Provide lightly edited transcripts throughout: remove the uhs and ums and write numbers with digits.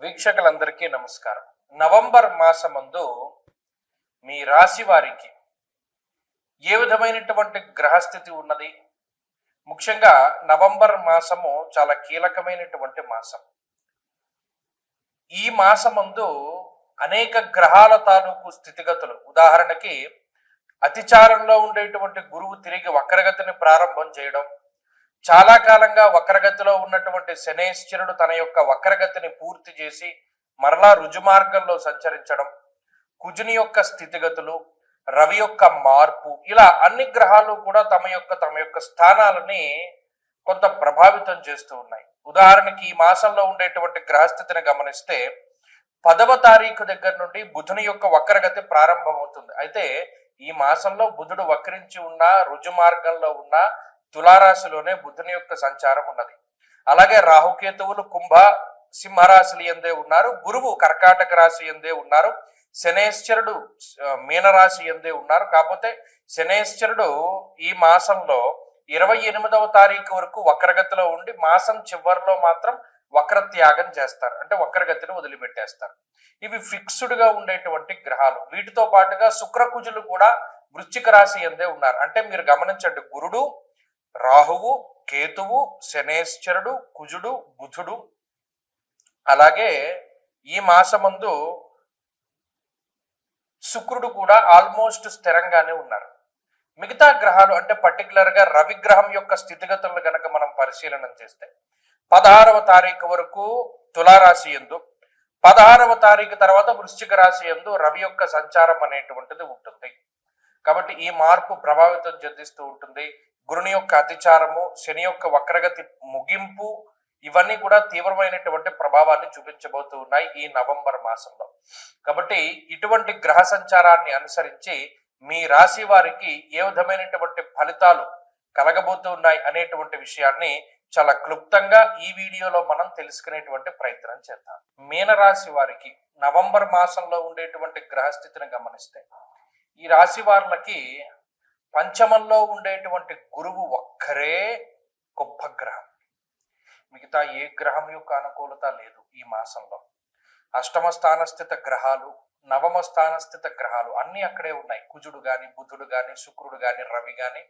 వీక్షకులందరికీ నమస్కారం. నవంబర్ మాసమందు మీ రాశి వారికి ఏ విధమైనటువంటి గ్రహస్థితి ఉన్నది? ముఖ్యంగా నవంబర్ మాసము చాలా కీలకమైనటువంటి మాసం. ఈ మాసమందు అనేక గ్రహాల తాలూకు స్థితిగతులు, ఉదాహరణకి అతిచారంలో ఉండేటువంటి గురువు తిరిగి వక్రగతిని ప్రారంభం చేయడం, చాలా కాలంగా వక్రగతిలో ఉన్నటువంటి శనేశ్వరుడు తన యొక్క వక్రగతిని పూర్తి చేసి మరలా రుజుమార్గంలో సంచరించడం, కుజుని యొక్క స్థితిగతులు, రవి యొక్క మార్పు, ఇలా అన్ని గ్రహాలు కూడా తమ యొక్క స్థానాలని కొంత ప్రభావితం చేస్తూ ఉన్నాయి. ఉదాహరణకి ఈ మాసంలో ఉండేటువంటి గ్రహస్థితిని గమనిస్తే 10వ తారీఖు దగ్గర నుండి బుధుని యొక్క వక్రగతి ప్రారంభమవుతుంది. అయితే ఈ మాసంలో బుధుడు వక్రించి ఉన్న రుజు మార్గంలో ఉన్న తులారాశిలోనే బుధుని యొక్క సంచారం ఉన్నది. అలాగే రాహుకేతువులు కుంభ సింహరాశులు ఎందే ఉన్నారు, గురువు కర్కాటక రాశి ఎందే ఉన్నారు, శనేశ్వరుడు మీనరాశి ఎందే ఉన్నారు. కాకపోతే శనేశ్వరుడు ఈ మాసంలో 28వ తారీఖు వరకు వక్రగతిలో ఉండి మాసం చివరిలో మాత్రం వక్రత్యాగం చేస్తారు, అంటే వక్రగతిని వదిలిపెట్టేస్తారు. ఇవి ఫిక్స్డ్ గా ఉండేటువంటి గ్రహాలు. వీటితో పాటుగా శుక్రకుజులు కూడా వృశ్చిక రాశి ఎందే ఉన్నారు. అంటే మీరు గమనించండి, గురుడు, రాహువు, కేతువు, శనేశ్వరుడు, కుజుడు, బుధుడు, అలాగే ఈ మాసమందు శుక్రుడు కూడా ఆల్మోస్ట్ స్థిరంగానే ఉన్నారు. మిగతా గ్రహాలు అంటే పర్టికులర్ గా రవి గ్రహం యొక్క స్థితిగతులను గనక మనం పరిశీలన చేస్తే 16వ తారీఖు వరకు తులారాశి యందు, 16వ తారీఖు తర్వాత వృశ్చిక రాశి యందు రవి యొక్క సంచారం అనేటువంటిది ఉంటుంది. కాబట్టి ఈ మార్పు ప్రభావితం చెందిస్తూ ఉంటుంది. గురుని యొక్క అతిచారము, శని యొక్క వక్రగతి ముగింపు, ఇవన్నీ కూడా తీవ్రమైనటువంటి ప్రభావాన్ని చూపించబోతూ ఉన్నాయి ఈ నవంబర్ మాసంలో. కాబట్టి ఇటువంటి గ్రహ సంచారాన్ని అనుసరించి మీ రాశి వారికి ఏ విధమైనటువంటి ఫలితాలు కలగబోతూ ఉన్నాయి అనేటువంటి విషయాన్ని చాలా క్లుప్తంగా ఈ వీడియోలో మనం తెలుసుకునేటువంటి ప్రయత్నం చేద్దాం. మీనరాశి వారికి నవంబర్ మాసంలో ఉండేటువంటి గ్రహస్థితిని గమనిస్తే ఈ రాశి వారికి పంచమంలో ఉండేటువంటి గురువు ఒక్కరే గొప్ప గ్రహం. మిగతా ఏ గ్రహం యొక్క అనుకూలత లేదు ఈ మాసంలో. అష్టమ స్థానస్థిత గ్రహాలు, నవమ స్థానస్థిత గ్రహాలు అన్ని అక్కడే ఉన్నాయి. కుజుడు గాని, బుధుడు గాని, శుక్రుడు గాని, రవి గాని,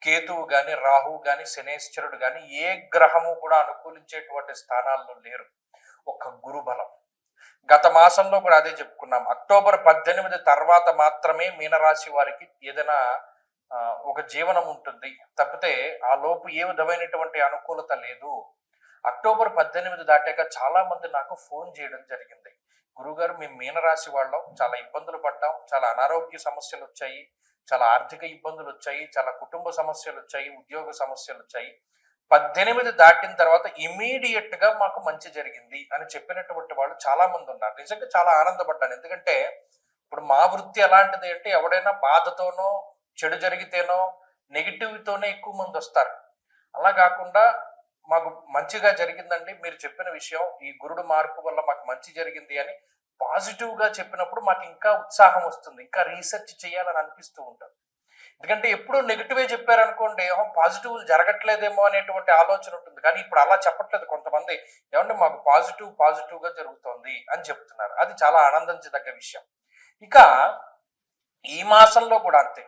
కేతువు గాని, రాహువు గాని, శనేశ్వరుడు గాని, ఏ గ్రహము కూడా అనుకూలించేటువంటి స్థానాల్లో లేరు. ఒక గురు బలం. గత మాసంలో కూడా అదే చెప్పుకున్నాం. అక్టోబర్ 18 తర్వాత మాత్రమే మీనరాశి వారికి ఏదైనా ఒక జీవనం ఉంటుంది, తప్పితే ఆ లోపు ఏ విధమైనటువంటి అనుకూలత లేదు. అక్టోబర్ 18 దాటాక చాలా మంది నాకు ఫోన్ చేయడం జరిగింది. గురుగారు, మేము మీనరాశి వాళ్ళం, చాలా ఇబ్బందులు పడ్డాం, చాలా అనారోగ్య సమస్యలు వచ్చాయి, చాలా ఆర్థిక ఇబ్బందులు వచ్చాయి, చాలా కుటుంబ సమస్యలు వచ్చాయి, ఉద్యోగ సమస్యలు వచ్చాయి. 18 దాటిన తర్వాత ఇమీడియట్ గా మాకు మంచి జరిగింది అని చెప్పినటువంటి వాళ్ళు చాలా మంది ఉన్నారు. నిజంగా చాలా ఆనందపడ్డాను. ఎందుకంటే ఇప్పుడు మా వృత్తి ఎలాంటిది అంటే, ఎవడైనా బాధతోనో చెడు జరిగితేనో నెగిటివ్తోనే ఎక్కువ మంది వస్తారు. అలా కాకుండా మాకు మంచిగా జరిగిందండి, మీరు చెప్పిన విషయం ఈ గురుడు మార్పు వల్ల మాకు మంచి జరిగింది అని పాజిటివ్ గా చెప్పినప్పుడు మాకు ఇంకా ఉత్సాహం వస్తుంది, ఇంకా రీసెర్చ్ చేయాలని అనిపిస్తూ ఉంటుంది. ఎందుకంటే ఎప్పుడు నెగిటివే చెప్పారనుకోండి, పాజిటివ్ జరగట్లేదేమో అనేటువంటి ఆలోచన ఉంటుంది. కానీ ఇప్పుడు అలా చెప్పట్లేదు. కొంతమంది ఏమంటే మాకు పాజిటివ్ గా జరుగుతోంది అని చెప్తున్నారు. అది చాలా ఆనందించదగ్గ విషయం. ఇక ఈ మాసంలో కూడా అంతే.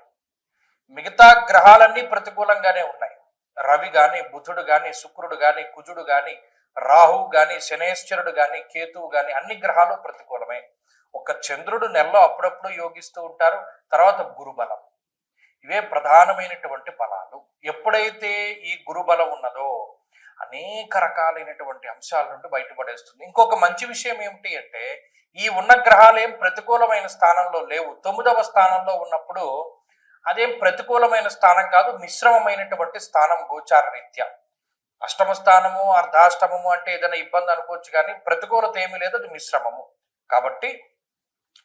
మిగతా గ్రహాలన్నీ ప్రతికూలంగానే ఉన్నాయి. రవి గాని, బుధుడు గాని, శుక్రుడు గాని, కుజుడు గాని, రాహువు గాని, శనేశ్వరుడు గాని, కేతువు గాని, అన్ని గ్రహాలు ప్రతికూలమే. ఒక చంద్రుడు నెలలో అప్పుడప్పుడు యోగిస్తూ ఉంటారు. తర్వాత గురుబలం. ఇవే ప్రధానమైనటువంటి బలాలు. ఎప్పుడైతే ఈ గురుబలం ఉన్నదో అనేక రకాలైనటువంటి అంశాల నుండి బయటపడేస్తుంది. ఇంకొక మంచి విషయం ఏమిటి అంటే, ఈ ఉన్న గ్రహాలు ఏం ప్రతికూలమైన స్థానంలో లేవు. 9వ స్థానంలో ఉన్నప్పుడు అదేం ప్రతికూలమైన స్థానం కాదు, మిశ్రమమైనటువంటి స్థానం గోచార రీత్యా. అష్టమ స్థానము, అర్ధాష్టమము అంటే ఏదైనా ఇబ్బంది అనుకోవచ్చు, కానీ ప్రతికూలత ఏమీ లేదు, అది మిశ్రమము. కాబట్టి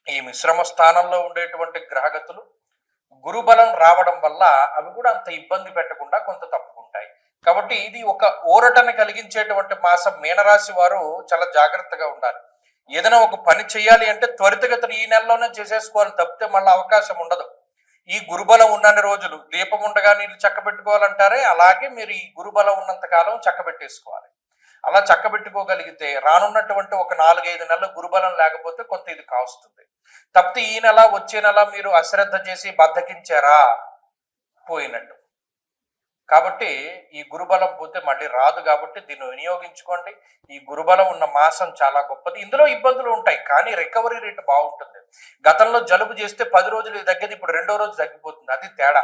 ఈ మిశ్రమ స్థానంలో ఉండేటువంటి గ్రహగతులు గురుబలం రావడం వల్ల అవి కూడా అంత ఇబ్బంది పెట్టకుండా కొంత తప్పుకుంటాయి. కాబట్టి ఇది ఒక ఊరటను కలిగించేటువంటి మాసం. మీనరాశి వారు చాలా జాగ్రత్తగా ఉండాలి. ఏదైనా ఒక పని చేయాలి అంటే త్వరితగతిని ఈ నెలలోనే చేసేసుకోవాలి, తప్పితే మళ్ళీ అవకాశం ఉండదు. ఈ గురుబలం ఉన్నన్ని రోజులు దీపం ఉండగా నీళ్ళు చక్కబెట్టుకోవాలంటారే, అలాగే మీరు ఈ గురుబలం ఉన్నంత కాలం చక్కబెట్టేసుకోవాలి. అలా చక్కబెట్టుకోగలిగితే రానున్నటువంటి ఒక 4-5 నెలలు గురుబలం లేకపోతే కొంత ఇది కాస్తుంది. తప్పితే ఈ నెల వచ్చే నెల మీరు అశ్రద్ధ చేసి బద్దకించారా, పోయినట్టు. కాబట్టి ఈ గురుబలం పోతే మళ్ళీ రాదు. కాబట్టి దీన్ని వినియోగించుకోండి. ఈ గురుబలం ఉన్న మాసం చాలా గొప్పది. ఇందులో ఇబ్బందులు ఉంటాయి కానీ రికవరీ రేట్ బాగుంటుంది. గతంలో జలుబు చేస్తే 10 రోజులు తగ్గేది ఇప్పుడు 2వ రోజు తగ్గిపోతుంది. అది తేడా.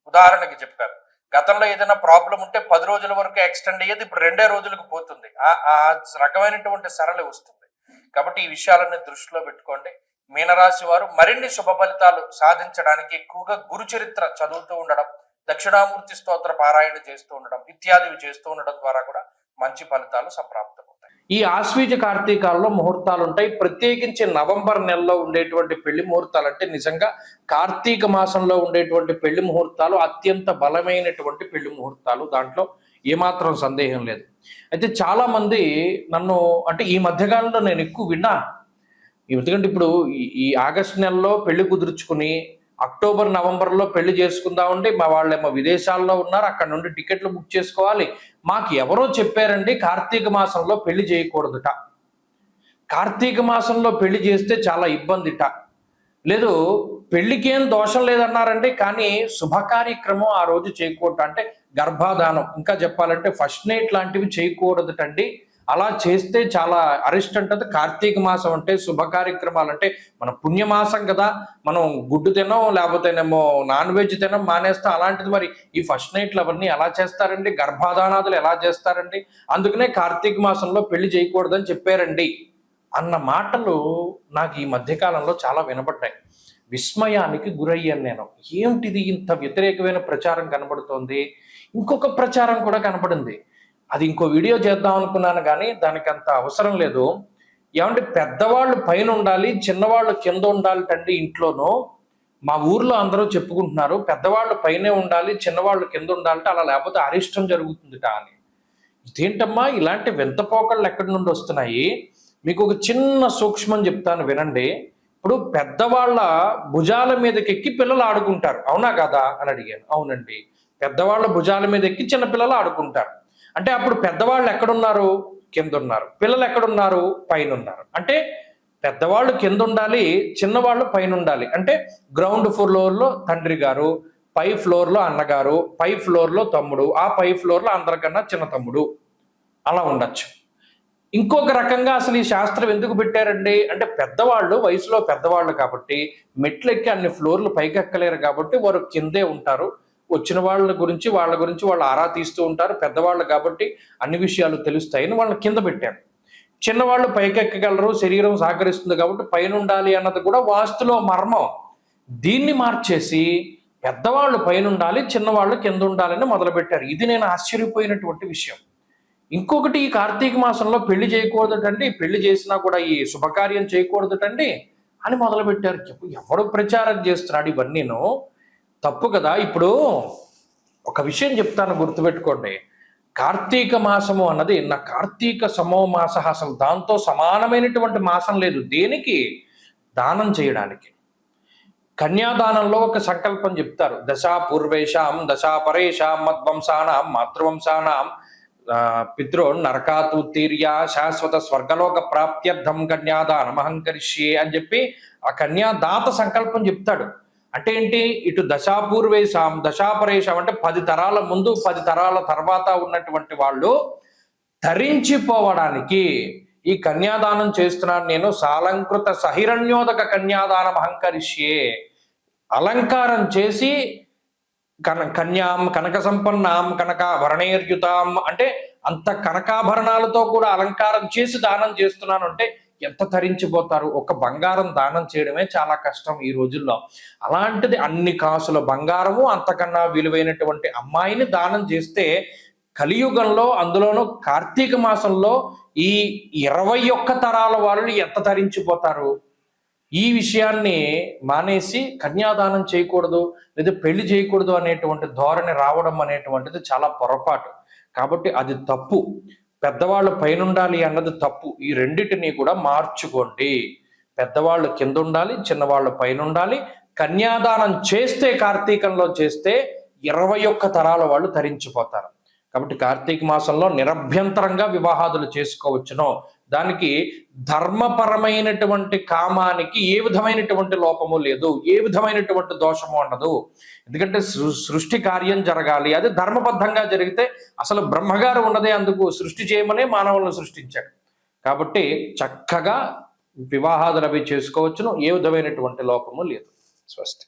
ఉదాహరణకి చెప్పారు, గతంలో ఏదైనా ప్రాబ్లం ఉంటే 10 రోజుల వరకు ఎక్స్టెండ్ అయ్యేది ఇప్పుడు 2 రోజులకు పోతుంది. ఆ రకమైనటువంటి సరళి వస్తుంది. కాబట్టి ఈ విషయాలన్నీ దృష్టిలో పెట్టుకోండి. మీనరాశి వారు మరిన్ని శుభ ఫలితాలు సాధించడానికి ఎక్కువగా గురు చరిత్ర చదువుతూ ఉండడం, దక్షిణామూర్తి స్తోత్ర పారాయణ చేస్తూ ఉండడం ఇత్యాదివి చేస్తూ ఉండడం ద్వారా కూడా మంచి ఫలితాలు సంప్రాప్తమవుతాయి. ఈ ఆశ్వీజ కార్తీకాల్లో ముహూర్తాలు ఉంటాయి. ప్రత్యేకించి నవంబర్ నెలలో ఉండేటువంటి పెళ్లి ముహూర్తాలు అంటే నిజంగా కార్తీక మాసంలో ఉండేటువంటి పెళ్లి ముహూర్తాలు అత్యంత బలమైనటువంటి పెళ్లి ముహూర్తాలు. దాంట్లో ఏమాత్రం సందేహం లేదు. అయితే చాలా మంది నన్ను అంటే ఈ మధ్యకాలంలో నేను ఎక్కువ విన్నా, ఎందుకంటే ఇప్పుడు ఈ ఆగస్టు నెలలో పెళ్లి కుదుర్చుకుని అక్టోబర్ నవంబర్లో పెళ్లి చేసుకుందామండి, మా వాళ్ళేమో విదేశాల్లో ఉన్నారు, అక్కడ నుండి టికెట్లు బుక్ చేసుకోవాలి. మాకు ఎవరో చెప్పారండి కార్తీక మాసంలో పెళ్లి చేయకూడదుట, కార్తీక మాసంలో పెళ్లి చేస్తే చాలా ఇబ్బందిట, లేదు పెళ్లికి ఏం దోషం లేదన్నారండి కానీ శుభ కార్యక్రమం ఆ రోజు చేయకూడదు, అంటే గర్భాధానం ఇంకా చెప్పాలంటే ఫస్ట్ నైట్ లాంటివి చేయకూడదుటండి, అలా చేస్తే చాలా అరిస్ట్ అంటది. కార్తీక మాసం అంటే శుభ కార్యక్రమాలు అంటే మన పుణ్యమాసం కదా, మనం గుడ్డు తినం లేకపోతేనేమో నాన్ వెజ్ తినం మానేస్తాం. అలాంటిది మరి ఈ ఫస్ట్ నైట్లు అవన్నీ ఎలా చేస్తారండి, గర్భాధానాదులు ఎలా చేస్తారండి, అందుకనే కార్తీక మాసంలో పెళ్లి చేయకూడదని చెప్పారండి అన్న మాటలు నాకు ఈ మధ్యకాలంలో చాలా వినపడ్డాయి. విస్మయానికి గురయ్యాను నేను. ఏమిటిది ఇంత వ్యతిరేకమైన ప్రచారం కనబడుతోంది. ఇంకొక ప్రచారం కూడా కనపడింది, అది ఇంకో వీడియో చేద్దాం అనుకున్నాను కానీ దానికి అంత అవసరం లేదు. ఏమంటే పెద్దవాళ్ళు పైన ఉండాలి చిన్నవాళ్ళు కింద ఉండాలి తండ్రి ఇంట్లోనూ. మా ఊర్లో అందరూ చెప్పుకుంటున్నారు పెద్దవాళ్ళు పైనే ఉండాలి చిన్నవాళ్ళు కింద ఉండాలంటే, అలా లేకపోతే అరిష్టం జరుగుతుందిట అని. ఇదేంటమ్మా ఇలాంటి వింతపోకళ్ళు ఎక్కడి నుండి వస్తున్నాయి? మీకు ఒక చిన్న సూక్ష్మం చెప్తాను వినండి. ఇప్పుడు పెద్దవాళ్ళ భుజాల మీదకి ఎక్కి పిల్లలు ఆడుకుంటారు, అవునా కదా అని అడిగాను. అవునండి, పెద్దవాళ్ళ భుజాల మీద ఎక్కి చిన్నపిల్లలు ఆడుకుంటారు. అంటే అప్పుడు పెద్దవాళ్ళు ఎక్కడున్నారు, కింద ఉన్నారు, పిల్లలు ఎక్కడున్నారు, పైన ఉన్నారు. అంటే పెద్దవాళ్ళు కింద ఉండాలి చిన్నవాళ్ళు పైన ఉండాలి. అంటే గ్రౌండ్ ఫ్లోర్లో తండ్రి గారు, పై ఫ్లోర్లో అన్నగారు, పై ఫ్లోర్లో తమ్ముడు, ఆ పై ఫ్లోర్లో అందరికన్నా చిన్న తమ్ముడు, అలా ఉండొచ్చు. ఇంకొక రకంగా అసలు ఈ శాస్త్రం ఎందుకు పెట్టారండి అంటే పెద్దవాళ్ళు వయసులో పెద్దవాళ్ళు కాబట్టి మెట్లు ఎక్కి అన్ని ఫ్లోర్లు పైకి ఎక్కలేరు కాబట్టి వారు కిందే ఉంటారు. వచ్చిన వాళ్ళ గురించి వాళ్ళు ఆరా తీస్తూ ఉంటారు. పెద్దవాళ్ళు కాబట్టి అన్ని విషయాలు తెలుస్తాయని వాళ్ళని కింద పెట్టారు. చిన్నవాళ్ళు పైకెక్కగలరు, శరీరం సహకరిస్తుంది కాబట్టి పైన ఉండాలి అన్నది కూడా వాస్తులో మర్మం. దీన్ని మార్చేసి పెద్దవాళ్ళు పైన ఉండాలి చిన్నవాళ్ళు కింద ఉండాలని మొదలుపెట్టారు. ఇది నేను ఆశ్చర్యపోయినటువంటి విషయం. ఇంకొకటి ఈ కార్తీక మాసంలో పెళ్లి చేయకూడదటండి, పెళ్లి చేసినా కూడా ఈ శుభకార్యం చేయకూడదటండి అని మొదలుపెట్టారు. ఎవడు ప్రచారం చేస్తున్నాడు ఇవన్నీను? తప్పు కదా. ఇప్పుడు ఒక విషయం చెప్తాను గుర్తుపెట్టుకోండి. కార్తీక మాసము అన్నది నా కార్తీక సమో మాస, అసలు దాంతో సమానమైనటువంటి మాసం లేదు. దేనికి? దానం చేయడానికి. కన్యాదానంలో ఒక సంకల్పం చెప్తారు, దశా పూర్వేషాం దశా పరేషాం మద్వంశానాం మాతృవంశానాం పితృ నరకాత్ ఉత్తీర్య శాశ్వత స్వర్గలోక ప్రాప్త్యర్థం కన్యాదానం అహంకరిష్యే అని చెప్పి ఆ కన్యాదాత సంకల్పం చెప్తాడు. అంటే ఏంటి? ఇటు దశాపూర్వేశాం దశాపరేషాం అంటే 10 తరాల ముందు 10 తరాల తర్వాత ఉన్నటువంటి వాళ్ళు ధరించిపోవడానికి ఈ కన్యాదానం చేస్తున్నాను నేను, సాలంకృత సహిరణ్యోదక కన్యాదానం అహంకరిష్యే, అలంకారం చేసి కన్యాం కనక సంపన్నాం కనకాభరణేర్యుతాం అంటే అంత కనకాభరణాలతో కూడా అలంకారం చేసి దానం చేస్తున్నాను అంటే ఎంత తరించిపోతారు. ఒక బంగారం దానం చేయడమే చాలా కష్టం ఈ రోజుల్లో. అలాంటిది అన్ని కాసుల బంగారము అంతకన్నా విలువైనటువంటి అమ్మాయిని దానం చేస్తే కలియుగంలో, అందులోనూ కార్తీక మాసంలో ఈ 21 తరాల వాళ్ళు ఎంత తరించిపోతారు. ఈ విషయాన్ని మానేసి కన్యాదానం చేయకూడదు లేదా పెళ్లి చేయకూడదు అనేటువంటి ధోరణి రావడం అనేటువంటిది చాలా పొరపాటు. కాబట్టి అది తప్పు. పెద్దవాళ్ళు పైన ఉండాలి అన్నది తప్పు. ఈ రెండిటిని కూడా మార్చుకోండి. పెద్దవాళ్ళు కింద ఉండాలి, చిన్నవాళ్ళు పైన ఉండాలి. కన్యాదానం చేస్తే కార్తీకంలో చేస్తే 21 తరాల వాళ్ళు తరించిపోతారు. కాబట్టి కార్తీక మాసంలో నిరభ్యంతరంగా వివాహాదులు చేసుకోవచ్చును. దానికి ధర్మపరమైనటువంటి కామానికి ఏ విధమైనటువంటి లోపము లేదు, ఏ విధమైనటువంటి దోషము ఉండదు. ఎందుకంటే సృష్టి కార్యం జరగాలి, అది ధర్మబద్ధంగా జరిగితే అసలు బ్రహ్మగారు ఉన్నదే అందుకు, సృష్టి చేయమనే మానవులను సృష్టించాడు. కాబట్టి చక్కగా వివాహాదులు అవి చేసుకోవచ్చును, ఏ విధమైనటువంటి లోపము లేదు. స్వస్తి.